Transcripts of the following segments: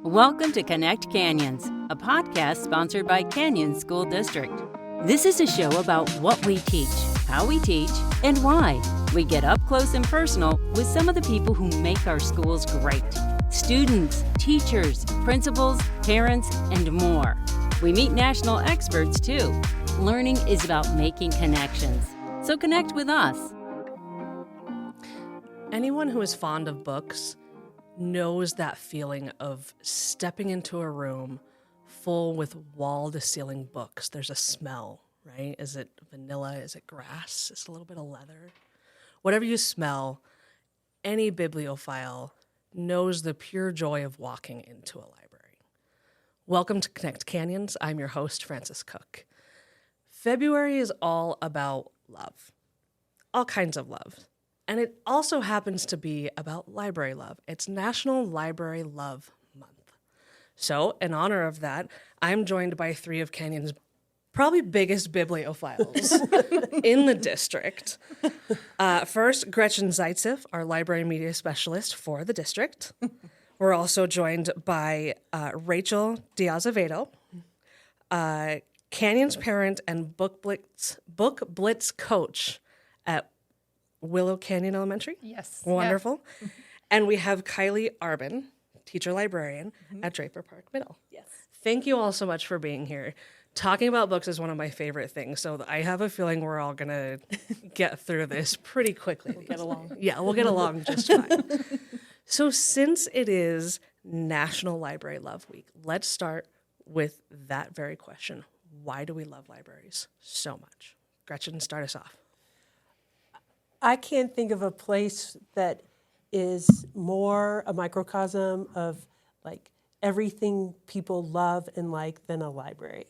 Welcome to Connect Canyons, a podcast sponsored by Canyon School District. This is a show about what we teach, how we teach, and why. We get up close and personal with some of the people who make our schools great. Students, teachers, principals, parents, and more. We meet national experts too. Learning is about making connections. So connect with us. Anyone who is fond of books knows that feeling of stepping into a room full with wall-to-ceiling books. There's a smell, right? Is it vanilla? Is it grass? Is it a little bit of leather? Whatever you smell, any bibliophile knows the pure joy of walking into a library. Welcome to Connect Canyons. I'm your host, Frances Cook. February is all about love, all kinds of love. And it also happens to be about library love. It's National Library Love Month. So, in honor of that, I'm joined by three of Canyon's probably biggest bibliophiles in the district. First, Gretchen Zaitsev, our library media specialist for the district. We're also joined by Rachel Diazevedo, Canyon's parent and Book Blitz coach at Willow Canyon Elementary. Yes. Wonderful. Yeah. And we have Kylie Arbin, teacher librarian at Draper Park Middle. Yes. Thank you all so much for being here. Talking about books is one of my favorite things, so I have a feeling we're all going to get through this pretty quickly. We'll get along. Yeah, we'll get along just fine. So since it is National Library Love Week, let's start with that very question. Why do we love libraries so much? Gretchen, start us off. I can't think of a place that is more a microcosm of like everything people love and like than a library.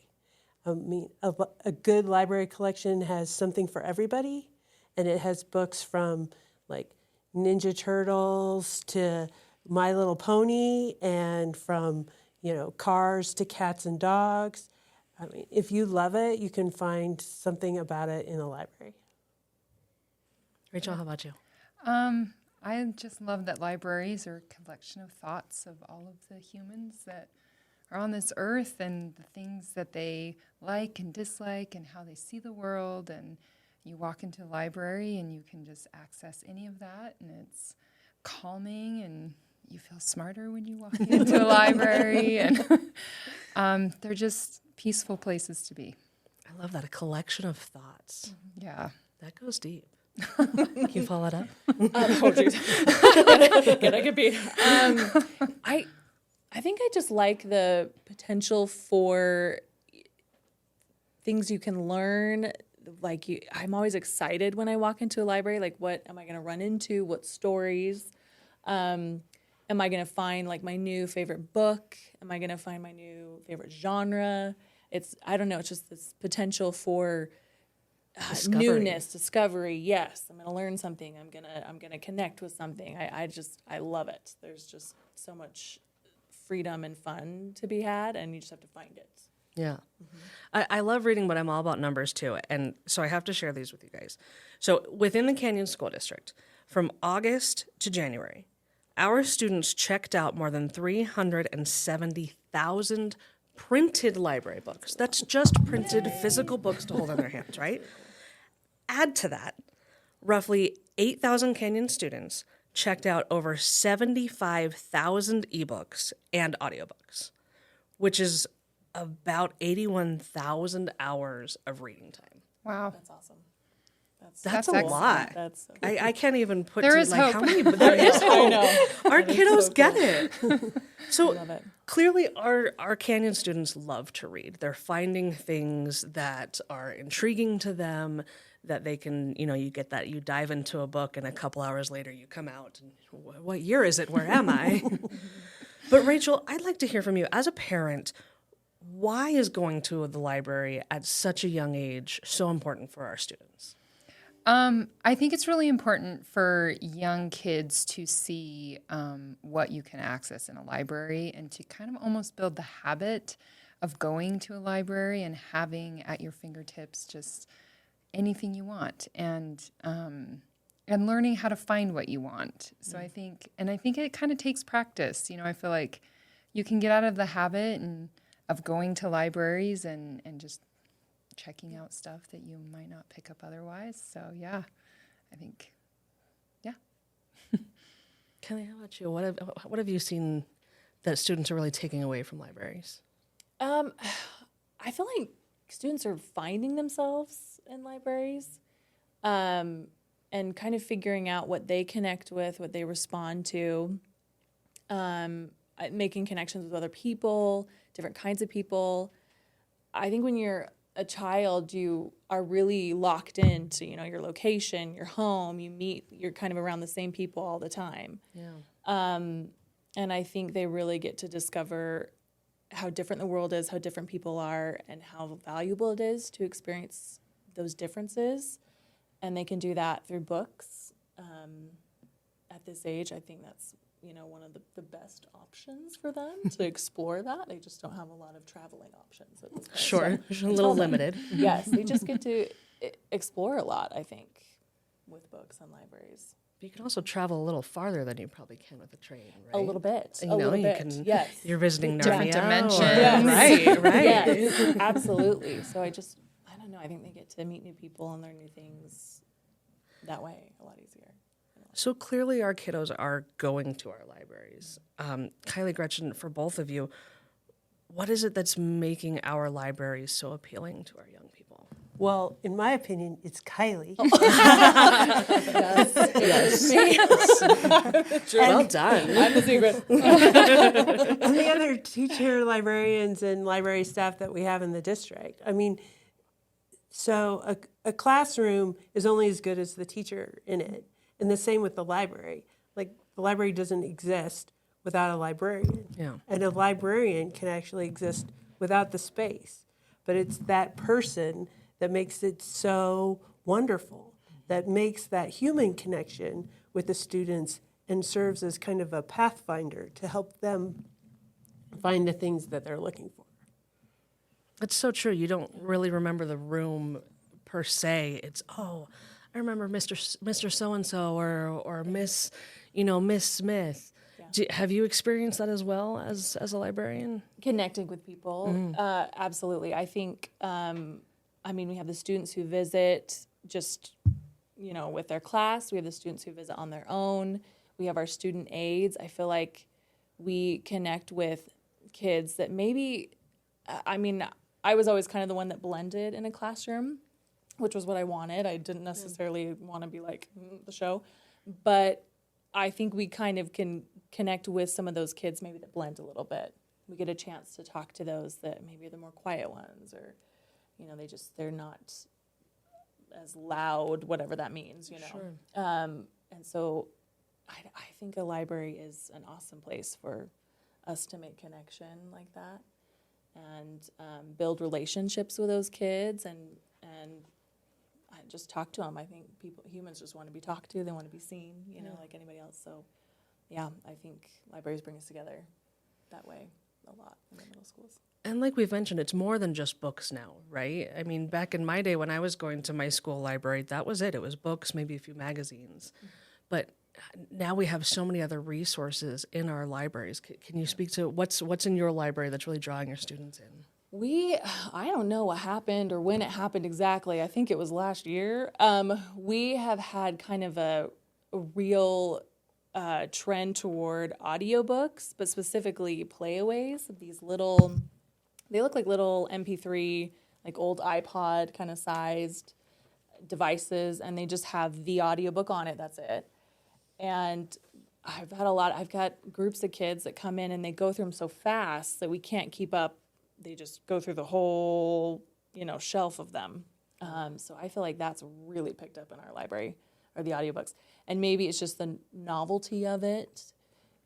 I mean, a good library collection has something for everybody, and it has books from like Ninja Turtles to My Little Pony, and from, cars to cats and dogs. I mean, if you love it, you can find something about it in a library. Rachel, how about you? I just love that libraries are a collection of thoughts of all of the humans that are on this earth and the things that they like and dislike and how they see the world. And you walk into a library and you can just access any of that, and it's calming and you feel smarter when you walk into a library. And they're just peaceful places to be. I love that, a collection of thoughts. Yeah. That goes deep. Can you follow that up? Oh, geez. Can I compete? I think I just like the potential for things you can learn. I'm always excited when I walk into a library. Like, what am I going to run into? What stories? Am I going to find like my new favorite book? Am I going to find my new favorite genre? I don't know. It's just this potential for newness, discovery. Yes, I'm going to learn something. I'm gonna connect with something. I love it. There's just so much freedom and fun to be had, and you just have to find it. Yeah. Mm-hmm. I love reading, but I'm all about numbers too. And so I have to share these with you guys. So within the Canyon School District, from August to January, our students checked out more than 370,000 printed library books. That's just printed physical books to hold in their hands, right? Add to that, roughly 8,000 Canyon students checked out over 75,000 ebooks and audiobooks, which is about 81,000 hours of reading time. Wow. That's awesome. That's a lot. That's so I can't even put There to, is like, hope. how many, but there is hope. I know. Our kiddos so get cool. it. So love it. clearly our Canyon students love to read. They're finding things that are intriguing to them, that they can, you get that, you dive into a book and a couple hours later you come out and what year is it? Where am I? But Rachel, I'd like to hear from you as a parent. Why is going to the library at such a young age so important for our students? I think it's really important for young kids to see what you can access in a library and to kind of almost build the habit of going to a library and having at your fingertips just anything you want and learning how to find what you want. So I think it kind of takes practice. I feel like you can get out of the habit of going to libraries and just checking out stuff that you might not pick up otherwise. So yeah, I think, yeah. Kelly, how about you? What have you seen that students are really taking away from libraries? I feel like students are finding themselves in libraries, and kind of figuring out what they connect with, what they respond to, making connections with other people, different kinds of people. I think when you're a child, you are really locked into, your location, your home, you're kind of around the same people all the time. Yeah. And I think they really get to discover how different the world is, how different people are, and how valuable it is to experience those differences. And they can do that through books. At this age, I think that's, one of the best options for them to explore that. They just don't have a lot of traveling options at this point. Sure, So a little limited. Yes, they just get to explore a lot, I think, with books and libraries. You can also travel a little farther than you probably can with a train, right? A little bit. You know, you can. Yes. You're visiting Different Narnia. dimensions. Right, right. Yes, absolutely. So I don't know. I think they get to meet new people and learn new things that way a lot easier. So clearly our kiddos are going to our libraries. Kylie, Gretchen, for both of you, what is it that's making our libraries so appealing to our young people? Well, in my opinion, it's Kylie. Yes. Well done. I'm the secret. And the other teacher librarians and library staff that we have in the district. I mean, so a classroom is only as good as the teacher in it. And the same with the library. Like, the library doesn't exist without a librarian. Yeah. And a librarian can actually exist without the space. But it's that person that makes it so wonderful, that makes that human connection with the students and serves as kind of a pathfinder to help them find the things that they're looking for. It's so true. You don't really remember the room per se. It's, I remember Mr. So-and-so or Miss, Miss Smith. Yeah. Have you experienced that as well as a librarian? Connecting with people, absolutely. I think, we have the students who visit just, with their class. We have the students who visit on their own. We have our student aides. I feel like we connect with kids that maybe, I was always kind of the one that blended in a classroom, which was what I wanted. I didn't necessarily want to be like the show, but I think we kind of can connect with some of those kids maybe that blend a little bit. We get a chance to talk to those that maybe are the more quiet ones, or, they're not as loud, whatever that means, Sure. And so I think a library is an awesome place for us to make connection like that and build relationships with those kids and just talk to them. I think humans just want to be talked to. They want to be seen, like anybody else. So, yeah, I think libraries bring us together that way a lot in the middle schools. And like we've mentioned, it's more than just books now, right? I mean, back in my day when I was going to my school library, that was it. It was books, maybe a few magazines. Mm-hmm. But now we have so many other resources in our libraries. Can you speak to what's in your library that's really drawing your students in? I don't know what happened or when it happened exactly. I think it was last year. We have had kind of a real trend toward audiobooks, but specifically playaways. These they look like little MP3, like old iPod kind of sized devices, and they just have the audiobook on it. That's it. And I've got groups of kids that come in and they go through them so fast that we can't keep up. They just go through the whole, shelf of them. So I feel like that's really picked up in our library, or the audiobooks. And maybe it's just the novelty of it.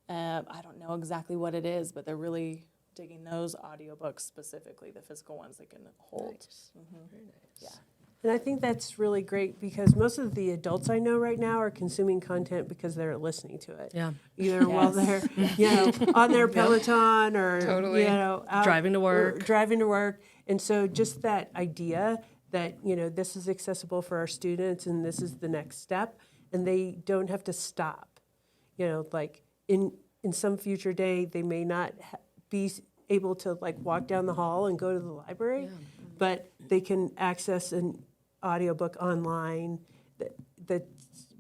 I don't know exactly what it is, but they're really digging those audiobooks specifically, the physical ones they can hold. Nice. Mm-hmm. Very nice. Yeah. And I think that's really great because most of the adults I know right now are consuming content because they're listening to it. Yeah. Either while they're, on their Peloton or, Totally. out Driving to work. Driving to work. And so just that idea that, this is accessible for our students and this is the next step, and they don't have to stop. Like in some future day, they may not be able to like walk down the hall and go to the library, but they can access an audiobook online that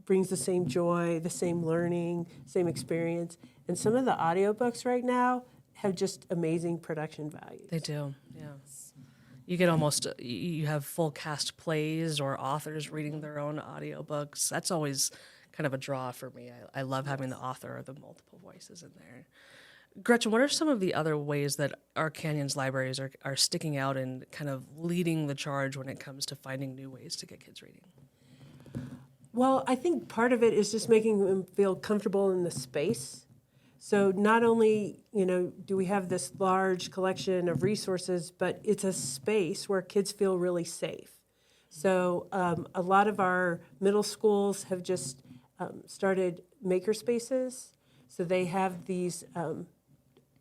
brings the same joy, the same learning, same experience. And some of the audiobooks right now have just amazing production value. They do, yeah. You get you have full cast plays or authors reading their own audiobooks. That's always kind of a draw for me. I love having the author or the multiple voices in there. Gretchen, what are some of the other ways that our Canyons libraries are sticking out and kind of leading the charge when it comes to finding new ways to get kids reading? Well, I think part of it is just making them feel comfortable in the space. So not only, do we have this large collection of resources, but it's a space where kids feel really safe. So a lot of our middle schools have just started maker spaces. So they have these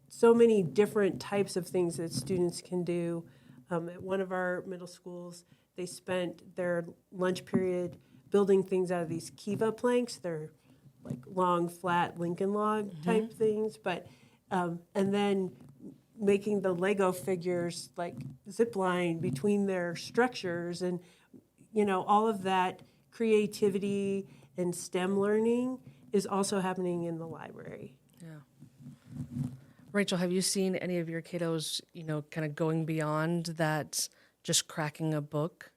so many different types of things that students can do. At one of our middle schools, they spent their lunch period building things out of these Kiva planks. They're like long, flat Lincoln log type things, but and then making the Lego figures like zip line between their structures, and all of that creativity and STEM learning is also happening in the library. Yeah. Rachel, have you seen any of your kiddos, kind of going beyond that, just cracking a book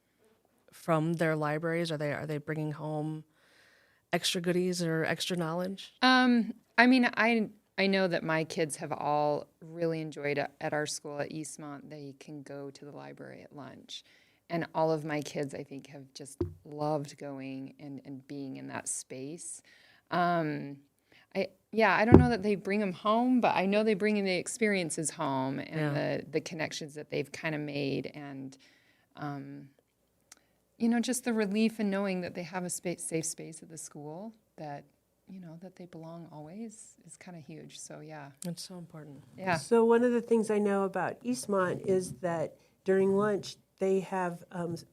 from their libraries? Are they bringing home extra goodies or extra knowledge? I know that my kids have all really enjoyed it at our school at Eastmont. They can go to the library at lunch. And all of my kids, I think, have just loved going and being in that space. I don't know that they bring them home, but I know they bring in the experiences home and the connections that they've kind of made, and just the relief in knowing that they have a safe space at the school, that that they belong always, is kind of huge. So yeah, it's so important. Yeah. So one of the things I know about Eastmont is that during lunch they have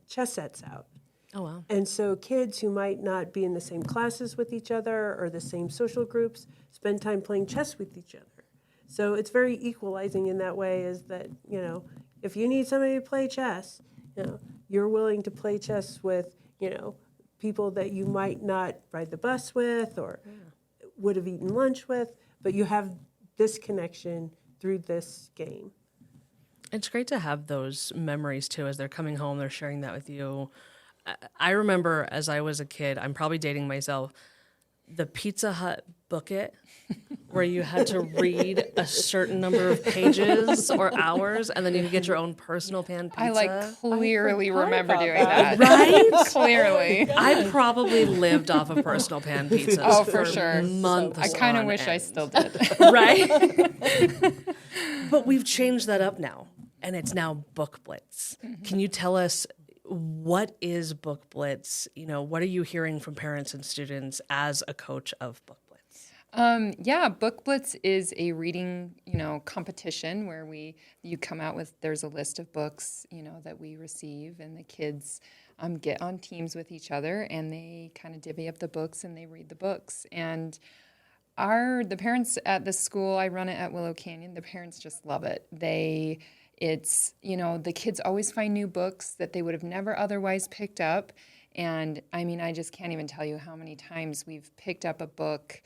chess sets out. Oh, wow. And so kids who might not be in the same classes with each other or the same social groups spend time playing chess with each other. So it's very equalizing in that way, is that, if you need somebody to play chess, you're willing to play chess with, people that you might not ride the bus with or would have eaten lunch with, but you have this connection through this game. It's great to have those memories, too, as they're coming home, they're sharing that with you. I remember as I was a kid, I'm probably dating myself, the Pizza Hut booklet where you had to read a certain number of pages or hours, and then you could get your own personal pan pizza. I clearly remember doing that. Right? Clearly. I probably lived off of personal pan pizzas. Oh, for sure. Months. I kind of wish end. I still did. Right? But we've changed that up now, and it's now Book Blitz. Mm-hmm. Can you tell us, what is Book Blitz? What are you hearing from parents and students as a coach of Book Blitz? Book Blitz is a reading, competition where you come out with, there's a list of books, that we receive, and the kids get on teams with each other, and they kind of divvy up the books and they read the books. And the parents at the school, I run it at Willow Canyon, the parents just love it. It's, the kids always find new books that they would have never otherwise picked up. And I just can't even tell you how many times we've picked up a book,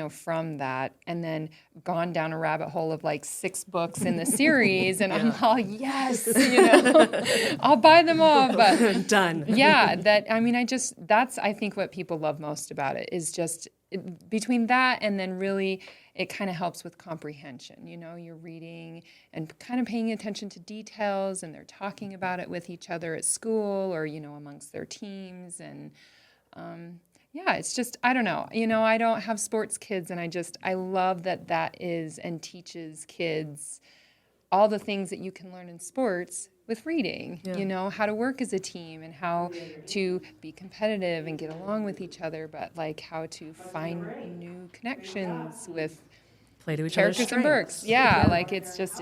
from that, and then gone down a rabbit hole of like 6 books in the series. And I'm all, yes, I'll buy them all. But done. Yeah, that's, I think, what people love most about it is just between that and then really it kind of helps with comprehension. You're reading and kind of paying attention to details, and they're talking about it with each other at school or, amongst their teams. And it's just, I don't know. I don't have sports kids, and I love that is and teaches kids all the things that you can learn in sports with reading, how to work as a team and how to be competitive and get along with each other, but like how to find new connections with play to each characters and books. Yeah, like it's just,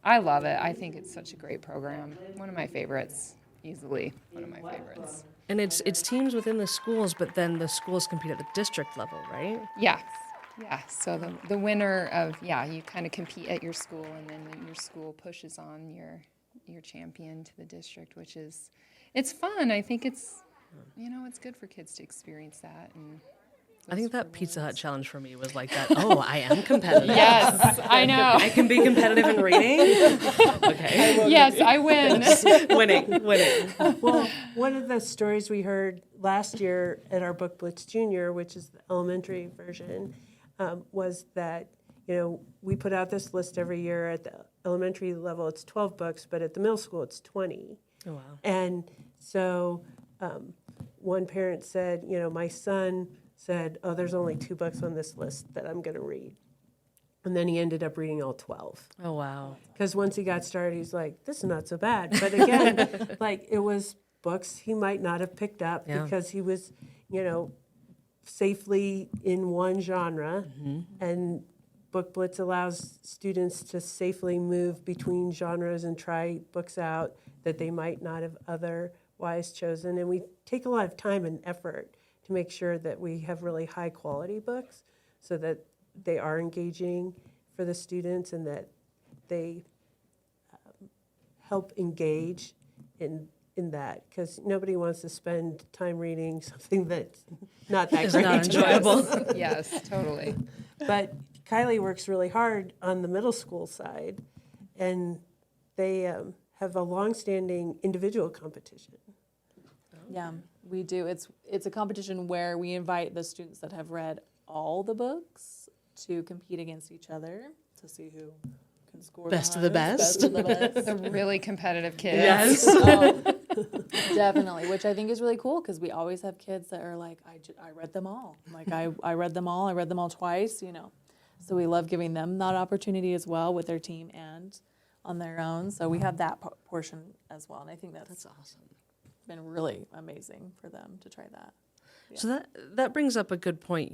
I love it. I think it's such a great program. One of my favorites, easily one of my favorites. And it's teams within the schools, but then the schools compete at the district level, right? Yeah. Yeah, so the winner of, you kind of compete at your school, and then your school pushes on your champion to the district, which is, it's fun. I think it's, it's good for kids to experience that. And I think those that Pizza Hut rewards. challenge for me was like that. Oh, I am competitive. Yes, I know. I can be competitive in reading. Okay. Yes, I win. Winning. Well, one of the stories we heard last year at our Book Blitz Junior, which is the elementary version, was that, we put out this list every year. At the elementary level, it's 12 books, but at the middle school, it's 20. Oh, wow. And so one parent said, my son said, oh, there's only 2 books on this list that I'm going to read. And then he ended up reading all 12. Oh, wow. Because once he got started, he's like, this is not so bad. But again, like, it was books he might not have picked up because he was, safely in one genre. And Book Blitz allows students to safely move between genres and try books out that they might not have otherwise chosen. And we take a lot of time and effort to make sure that we have really high quality books so that they are engaging for the students and that they help engage in that, because nobody wants to spend time reading something that's not that It's great. not enjoyable. Yes, totally. But Kylie works really hard on the middle school side, and they have a longstanding individual competition. Yeah, we do. It's a competition where we invite the students that have read all the books to compete against each other to see who can score Best of the highest, best. of the best. The really competitive kids. Yes. Oh, definitely, which I think is really cool because we always have kids that are like, I read them all. Like, I read them all. I read them all twice, So we love giving them that opportunity as well with their team and on their own. So we have that portion as well. And I think that's awesome. been really amazing for them to try that. So that brings up a good point.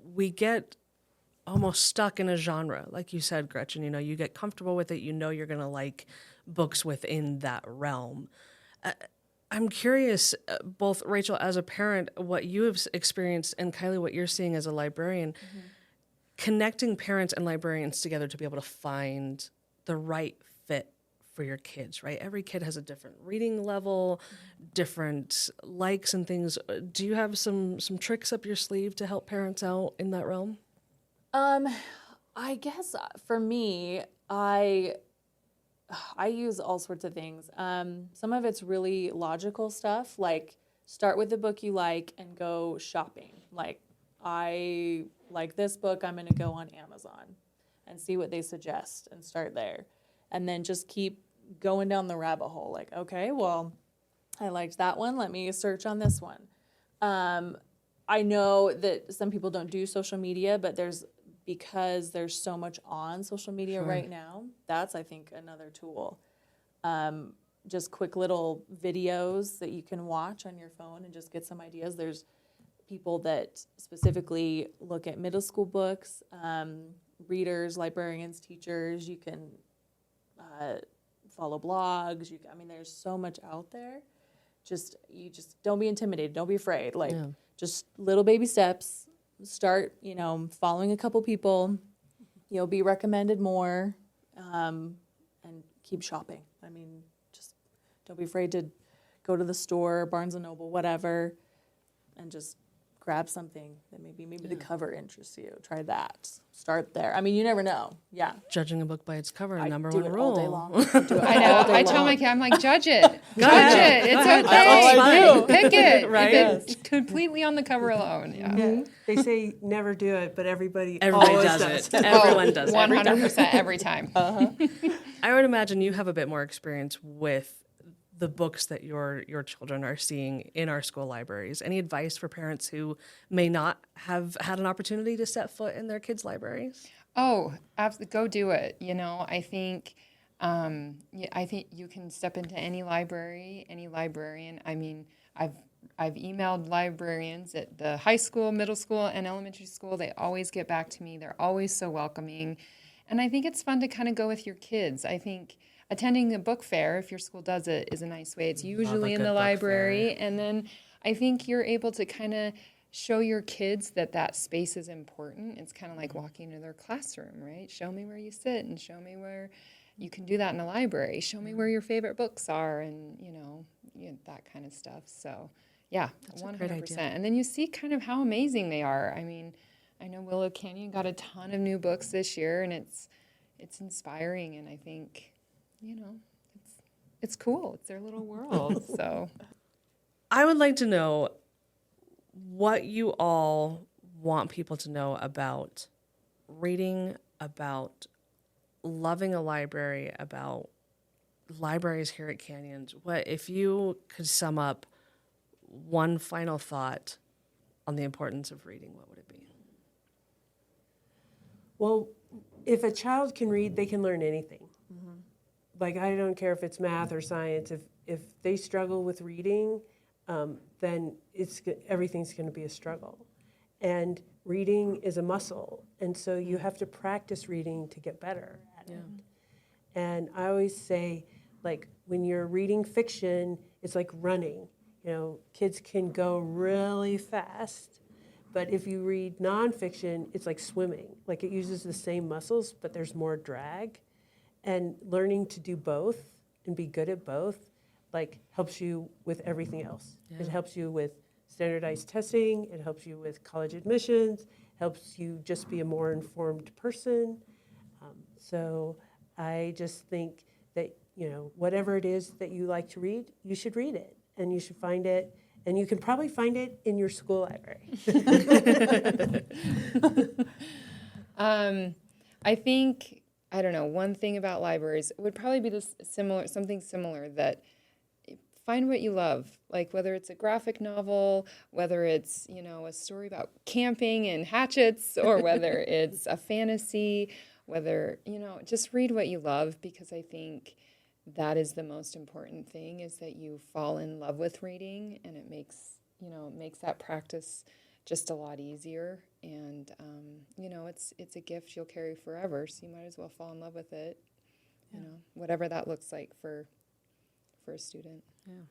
We get almost stuck in a genre. Like you said, Gretchen, you get comfortable with it. You're going to like books within that realm. I'm curious, both Rachel, as a parent, what you have experienced, and Kylie, what you're seeing as a librarian, connecting parents and librarians together to be able to find the right fit for your kids, right? Every kid has a different reading level, different likes and things. Do you have some tricks up your sleeve to help parents out in that realm? I guess for me, I use all sorts of things. Some of it's really logical stuff, like start with the book you like and go shopping. Like, I like this book, I'm going to go on Amazon and see what they suggest and start there. And then just keep going down the rabbit hole. Like, okay, well, I liked that one. Let me search on this one. I know that some people don't do social media, but because there's so much on social media right now, that's, I think, another tool. Just quick little videos that you can watch on your phone and just get some ideas. There's people that specifically look at middle school books, readers, librarians, teachers. You can follow blogs. There's so much out there. You just don't be intimidated. Don't be afraid. Just little baby steps. Start, following a couple people. You'll be recommended more, and keep shopping. Just don't be afraid to go to the store, Barnes & Noble, whatever, and just grab something that maybe the cover interests you. Try that. Start there. You never know. Yeah. Judging a book by its cover, number do one it rule. all day long. I know. I tell my kid, I'm like, judge it. Judge it. It's okay. That's all I do. Pick it. Right. If it's completely on the cover alone. Yeah. They say never do it, but everybody Everybody always does it. Everyone does it. 100% every time. I would imagine you have a bit more experience with the books that your children are seeing in our school libraries. Any advice for parents who may not have had an opportunity to set foot in their kids' libraries? Oh, absolutely. Go do it. I think you can step into any library, any librarian. I've emailed librarians at the high school, middle school, and elementary school. They always get back to me. They're always so welcoming. And I think it's fun to kind of go with your kids. I think attending a book fair, if your school does it, is a nice way. It's usually in the library. And then I think you're able to kind of show your kids that space is important. It's kind of like walking into their classroom, right? Show me where you sit and show me where you can do that in a library. Show me where your favorite books are and, that kind of stuff. So, yeah, That's a 100%. great idea. And then you see kind of how amazing they are. I mean, I know Willow Canyon got a ton of new books this year, and it's inspiring, and I think, it's cool. It's their little world, so. I would like to know what you all want people to know about reading, about loving a library, about libraries here at Canyons. What if you could sum up one final thought on the importance of reading, what would it be? Well, if a child can read, they can learn anything. Like, I don't care if it's math or science. If they struggle with reading, then everything's going to be a struggle. And reading is a muscle, and so you have to practice reading to get better at it. And I always say, like, when you're reading fiction, it's like running. Kids can go really fast, but if you read nonfiction, it's like swimming. Like, it uses the same muscles, but there's more drag. And learning to do both and be good at both, like, helps you with everything else. Yeah. It helps you with standardized testing. It helps you with college admissions. Helps you just be a more informed person. So I just think that, whatever it is that you like to read, you should read it. And you should find it. And you can probably find it in your school library. I think, I don't know, one thing about libraries would probably be something similar, that find what you love, like whether it's a graphic novel, whether it's, a story about camping and hatchets, or whether it's a fantasy, whether, just read what you love, because I think that is the most important thing, is that you fall in love with reading, and it makes that practice just a lot easier. And, it's a gift you'll carry forever, so you might as well fall in love with it, whatever that looks like for a student. Yeah,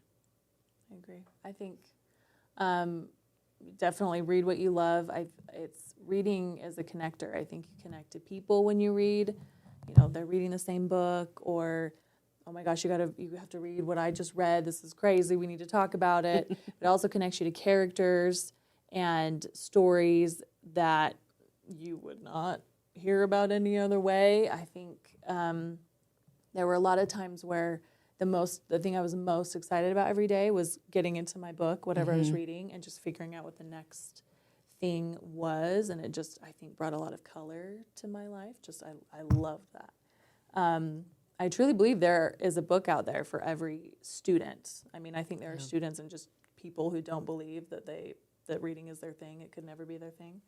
I agree. I think definitely read what you love. It's reading as a connector. I think you connect to people when you read. They're reading the same book, or, oh my gosh, you have to read what I just read. This is crazy. We need to talk about it. It also connects you to characters and stories that you would not hear about any other way. I think there were a lot of times where the thing I was most excited about every day was getting into my book, whatever I was reading, and just figuring out what the next thing was. And it just, I think, brought a lot of color to my life. I love that. I truly believe there is a book out there for every student. I mean, I think there are students and just people who don't believe that reading is their thing. It could never be their thing.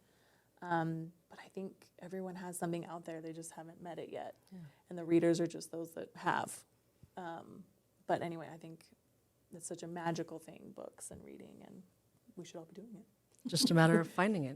But I think everyone has something out there. They just haven't met it yet. Yeah. And the readers are just those that have. But anyway, I think it's such a magical thing, books and reading, and we should all be doing it. Just a matter of finding it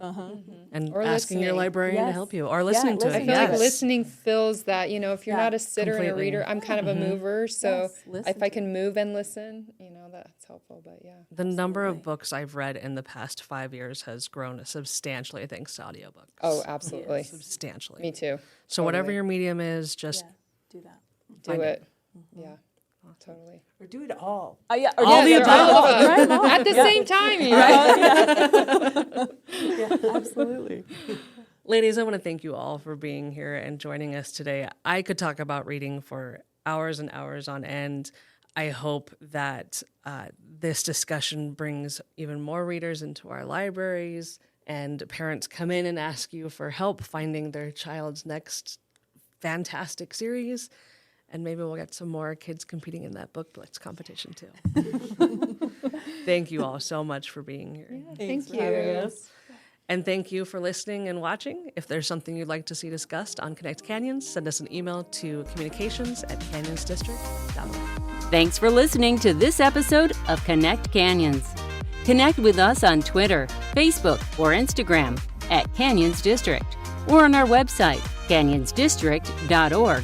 and Or asking your listening. librarian to help you, or listening to I it. feel like listening fills that, if you're Yeah, not a sitter and a completely. reader, I'm kind of a mover, so Yes, listen if I to can move and listen, that's helpful, but yeah. The number of books I've read in the past 5 years has grown substantially thanks to audiobooks. Oh, absolutely. Substantially. Me too. So whatever Totally. your medium is, just do that. Do find it. Yeah, totally. Or do it all. Yeah, All the Yes, above. all of them. At the same time, right? Absolutely. Ladies, I want to thank you all for being here and joining us today. I could talk about reading for hours and hours on end. I hope that this discussion brings even more readers into our libraries, and parents come in and ask you for help finding their child's next fantastic series. And maybe we'll get some more kids competing in that book blitz competition too. Thank you all so much for being here. Thank you. And thank you for listening and watching. If there's something you'd like to see discussed on Connect Canyons, send us an email to communications@canyonsdistrict.org. Thanks for listening to this episode of Connect Canyons. Connect with us on Twitter, Facebook, or Instagram @Canyons District, or on our website, canyonsdistrict.org.